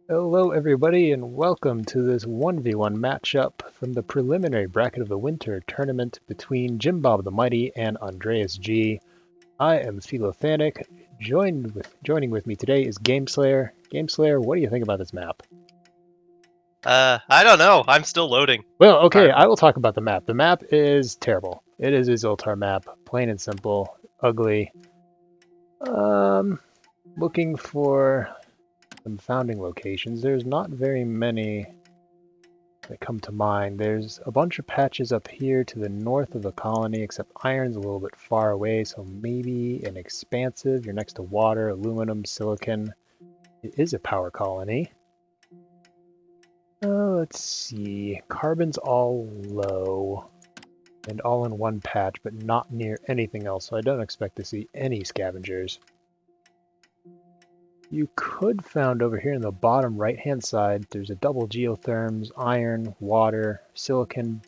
Hello everybody and welcome to this 1v1 matchup from the preliminary bracket of the winter tournament between Jim Bob the Mighty and AndreasG. I am Philothanic. Joining with me today is Gameslayer. Gameslayer, what do you think about this map? I don't know. I'm still loading. Well, okay, Apparently. I will talk about the map. The map is terrible. It is a Zoltar map, plain and simple, ugly. Looking for some founding locations. There's not very many that come to mind. There's a bunch of patches up here to the north of the colony, except iron's a little bit far away, so maybe an expansive. You're next to water, aluminum, silicon. It is a power colony. Let's see. Carbon's all low and all in one patch, but not near anything else, so I don't expect to see any scavengers. You could found over here in the bottom right-hand side, there's a double geotherms, iron, water, silicon,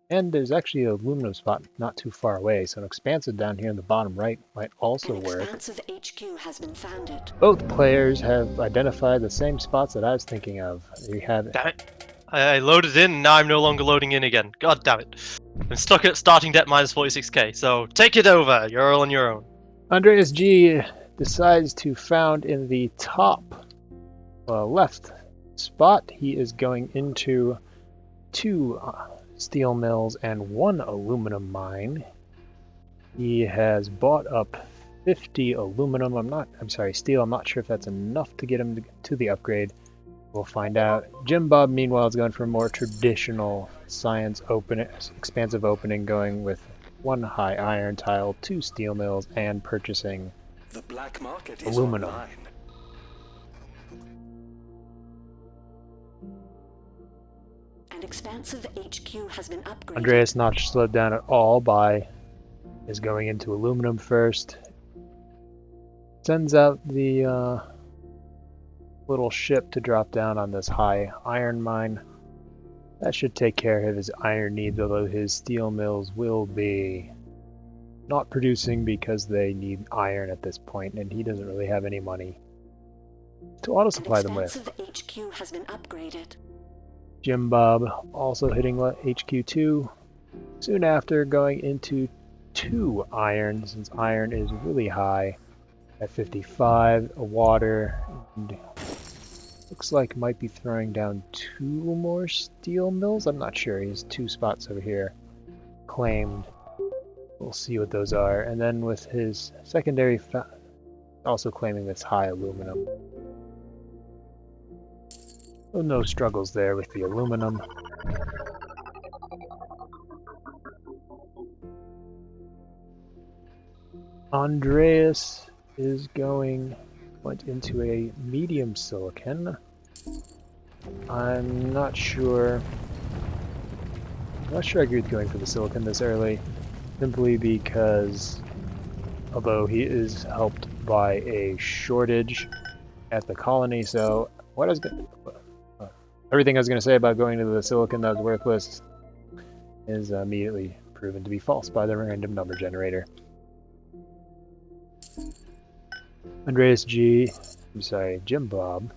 and there's actually an aluminum spot not too far away, so an expansive down here in the bottom right might also work. An expansive HQ has been founded. Both players have identified the same spots that I was thinking of. You have Damn it. I loaded in, and now I'm no longer loading in again. God damn it. I'm stuck at starting debt minus 46k, so take it over. You're all on your own. AndreasG decides to found in the top left spot. He is going into two steel mills and one aluminum mine. He has bought up 50 aluminum. Steel. I'm not sure if that's enough to get him to the upgrade. We'll find out. Jim Bob, meanwhile, is going for a more traditional science expansive opening, going with one high iron tile, two steel mills, and purchasing the black market is aluminum. online. An expansive HQ has been upgraded. Andreas not slowed down at all is going into aluminum first. Sends out the little ship to drop down on this high iron mine. That should take care of his iron needs, although his steel mills will be not producing because they need iron at this point, and he doesn't really have any money to auto supply them with. An expansive HQ has been upgraded. Jim Bob also hitting HQ2. Soon after, going into 2 iron, since iron is really high at 55. Water, and looks like might be throwing down 2 more steel mills. I'm not sure. He has 2 spots over here claimed. We'll see what those are. And then with his secondary, also claiming this high aluminum. Oh, no struggles there with the aluminum. Andreas went into a medium silicon. I'm not sure I agree with going for the silicon this early, simply because although he is helped by a shortage at the colony, so everything I was going to say about going to the silicon that was worthless is immediately proven to be false by the random number generator. Jim Bob.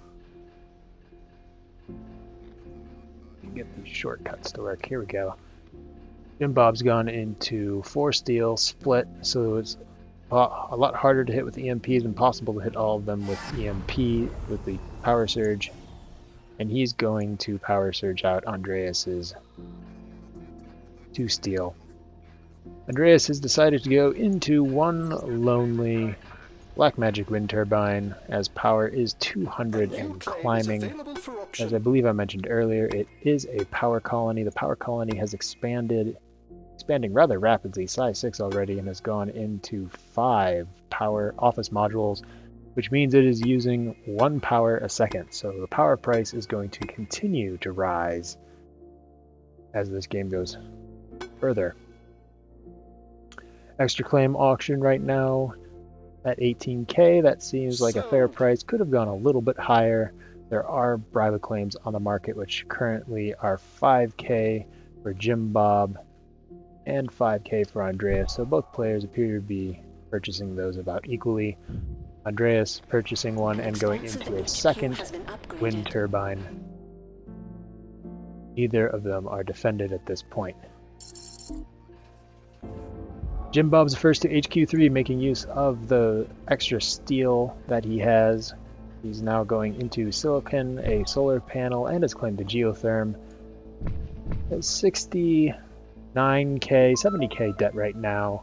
Get these shortcuts to work. Here we go. Jim Bob's gone into 4 steel split, so it's a lot harder to hit with EMPs, impossible to hit all of them with EMP with the power surge. And he's going to power surge out Andreas's 2 steel. Andreas has decided to go into one lonely black magic wind turbine, as power is 200 and climbing. As I believe I mentioned earlier, it is a power colony. The power colony has expanding rather rapidly, size 6 already, and has gone into 5 power office modules, which means it is using 1 power a second. So the power price is going to continue to rise as this game goes further. Extra claim auction right now at 18k. That seems like a fair price. Could have gone a little bit higher. There are bribe claims on the market, which currently are 5k for Jim Bob and 5k for Andreas. So both players appear to be purchasing those about equally. Andreas purchasing one and going Expansive into a HQ second has been upgraded. wind turbine. Neither of them are defended at this point. Jim Bob's the first to HQ3, making use of the extra steel that he has. He's now going into silicon, a solar panel, and has claimed a geotherm. Has 69k, 70k debt right now,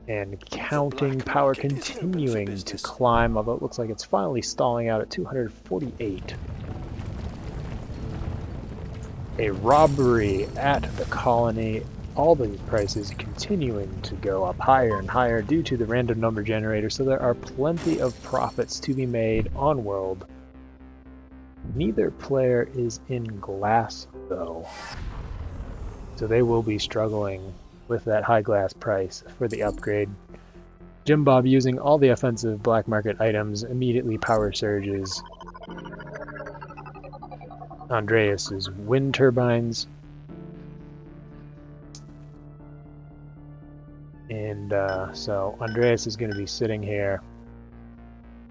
and counting. Power continuing to climb, although it looks like it's finally stalling out at 248. A robbery at the colony. All these prices continuing to go up higher and higher due to the random number generator, so there are plenty of profits to be made on World. Neither player is in glass though, so they will be struggling with that high glass price for the upgrade. Jim Bob, using all the offensive black market items, immediately power surges Andreas's wind turbines. And so Andreas is going to be sitting here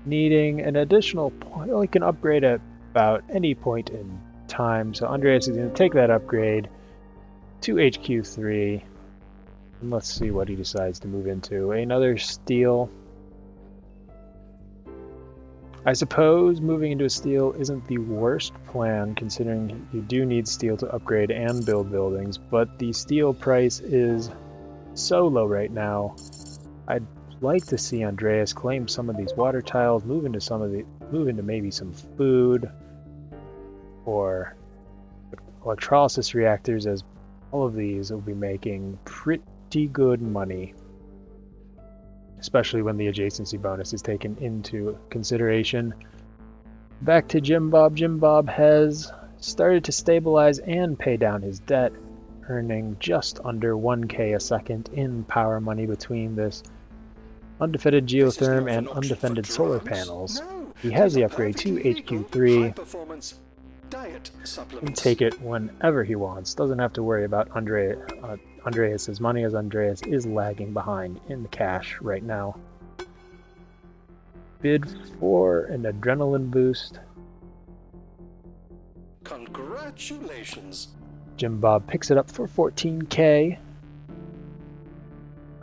needing an additional point. Well, he can upgrade at about any point in time. So Andreas is going to take that upgrade to HQ3. And let's see what he decides to move into. Another steel. I suppose moving into a steel isn't the worst plan, considering you do need steel to upgrade and build buildings, but the steel price is so low right now. I'd like to see Andreas claim some of these water tiles, move into maybe some food or electrolysis reactors, as all of these will be making pretty good money, especially when the adjacency bonus is taken into consideration. Back to Jim Bob. Jim Bob has started to stabilize and pay down his debt, earning just under 1k a second in power money between this undefended geotherm and undefended solar panels. He has the upgrade to HQ3 and take it whenever he wants. Doesn't have to worry about Andreas's money, as Andreas is lagging behind in the cash right now. Bid for an adrenaline boost. Congratulations. Jim Bob picks it up for 14k.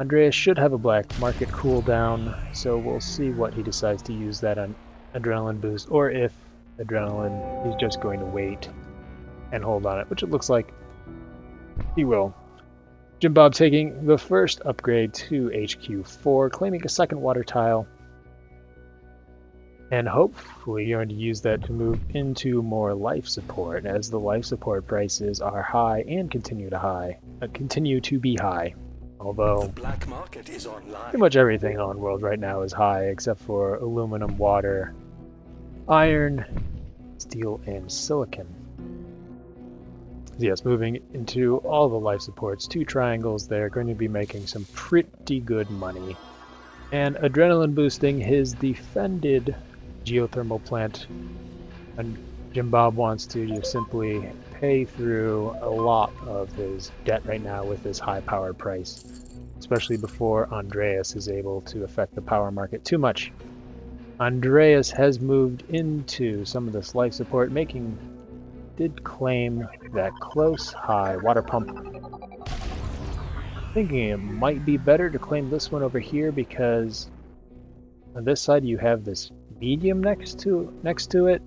Andreas should have a black market cooldown, so we'll see what he decides to use that on adrenaline boost, or if adrenaline he's just going to wait and hold on it, which it looks like he will. Jim Bob taking the first upgrade to HQ4, claiming a second water tile, and hopefully going to use that to move into more life support, as the life support prices are high and continue to be high. Although The black market is online. pretty much everything on World right now is high, except for aluminum, water, iron, steel, and silicon. Yes, moving into all the life supports, 2 triangles, they're going to be making some pretty good money. And adrenaline boosting his defended geothermal plant, and Jim Bob wants to just simply pay through a lot of his debt right now with this high power price, especially before Andreas is able to affect the power market too much. Andreas has moved into some of this life support, did claim that close high water pump. Thinking it might be better to claim this one over here, because on this side you have this medium next to it,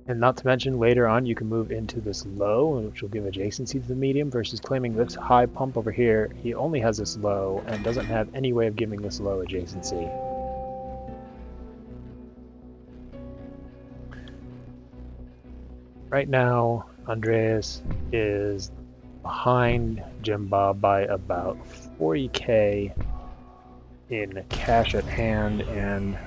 and not to mention later on you can move into this low, which will give adjacency to the medium, versus claiming this high pump over here. He only has this low and doesn't have any way of giving this low adjacency. Right now Andreas is behind Jim Bob by about 40k in cash at hand and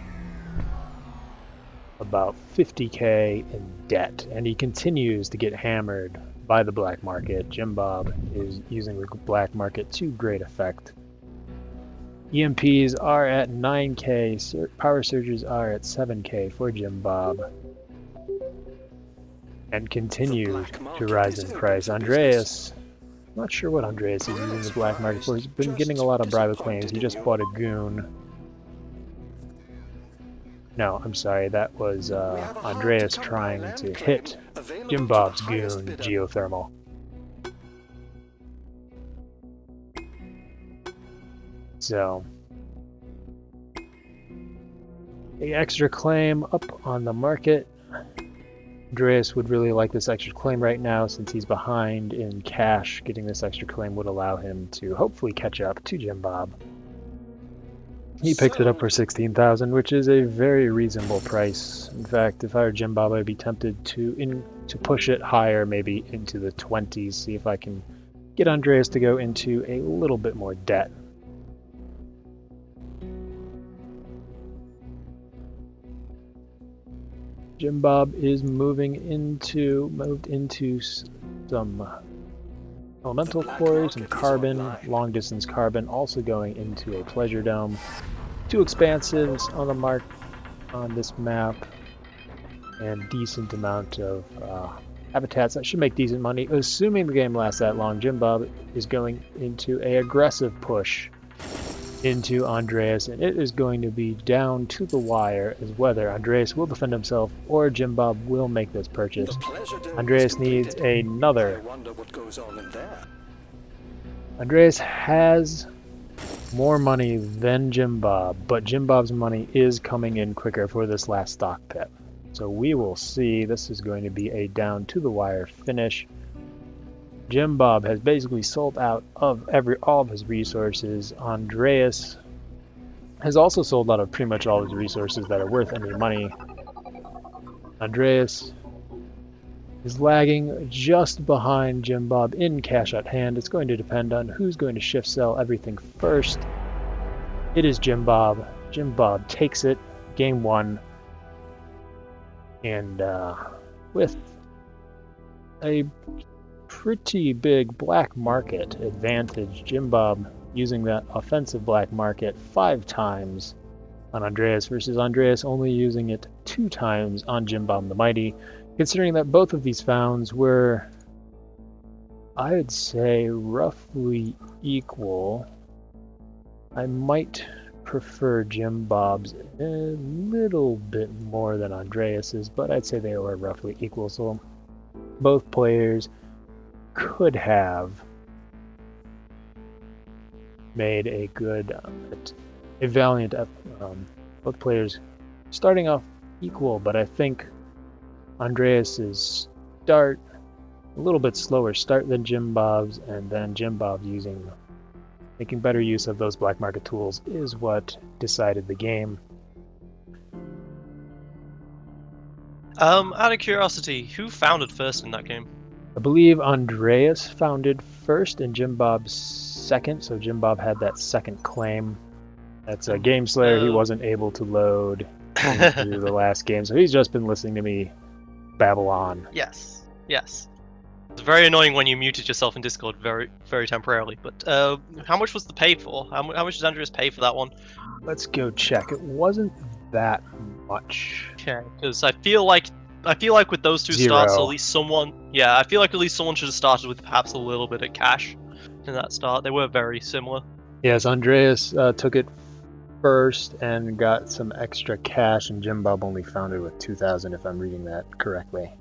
about 50k in debt, and he continues to get hammered by the black market. Jim Bob is using the black market to great effect. EMPs are at 9k, power surges are at 7k for Jim Bob, and continue to rise in price. Andreas, not sure what Andreas is using the black market for. He's been getting a lot of bribe claims. He just bought a goon. No, I'm sorry, that was We have a hard Andreas to come by trying land to claim hit available Jim to the Bob's highest goon bidder. geothermal. So, the extra claim up on the market. Andreas would really like this extra claim right now since he's behind in cash. Getting this extra claim would allow him to hopefully catch up to Jim Bob. He picks it up for 16,000, which is a very reasonable price. In fact, if I were Jim Bob, I'd be tempted to push it higher, maybe into the 20s, see if I can get Andreas to go into a little bit more debt. Jim Bob is moved into some elemental quarries and carbon, long distance carbon, also going into a pleasure dome. 2 expansives on the mark on this map, and decent amount of habitats that should make decent money. Assuming the game lasts that long, Jim Bob is going into a aggressive push into Andreas, and it is going to be down to the wire as whether Andreas will defend himself or Jim Bob will make this purchase. Andreas needs another. I wonder what goes on in there. Andreas has more money than Jim Bob, but Jim Bob's money is coming in quicker for this last stock pit. So we will see. This is going to be a down to the wire finish. Jim Bob has basically sold out of all of his resources. Andreas has also sold out of pretty much all of his resources that are worth any money. Andreas is lagging just behind Jim Bob in cash at hand. It's going to depend on who's going to shift sell everything first. It is Jim Bob. Jim Bob takes it, game 1. And with a pretty big black market advantage, Jim Bob using that offensive black market 5 times on Andreas versus Andreas only using it 2 times on Jim Bob the Mighty. Considering that both of these founds were, I would say, roughly equal, I might prefer Jim Bob's a little bit more than Andreas's, but I'd say they were roughly equal. So both players could have made a good, a valiant. Both players starting off equal, but I think Andreas's start a little bit slower start than Jim Bob's, and then Jim Bob making better use of those black market tools is what decided the game. Out of curiosity, who founded first in that game? I believe Andreas founded first and Jim Bob second, so Jim Bob had that second claim. That's a Game Slayer. He wasn't able to load into the last game, so he's just been listening to me babble on. Yes. It's very annoying when you muted yourself in Discord very, very temporarily. But how much was the pay for? How much did Andreas pay for that one? Let's go check. It wasn't that much. Okay, because I feel like with those 2 starts, at 0. least someone, I feel like at least someone should have started with perhaps a little bit of cash in that start. They were very similar. Yes, Andreas took it first and got some extra cash, and Jim Bob only found it with 2,000, if I'm reading that correctly.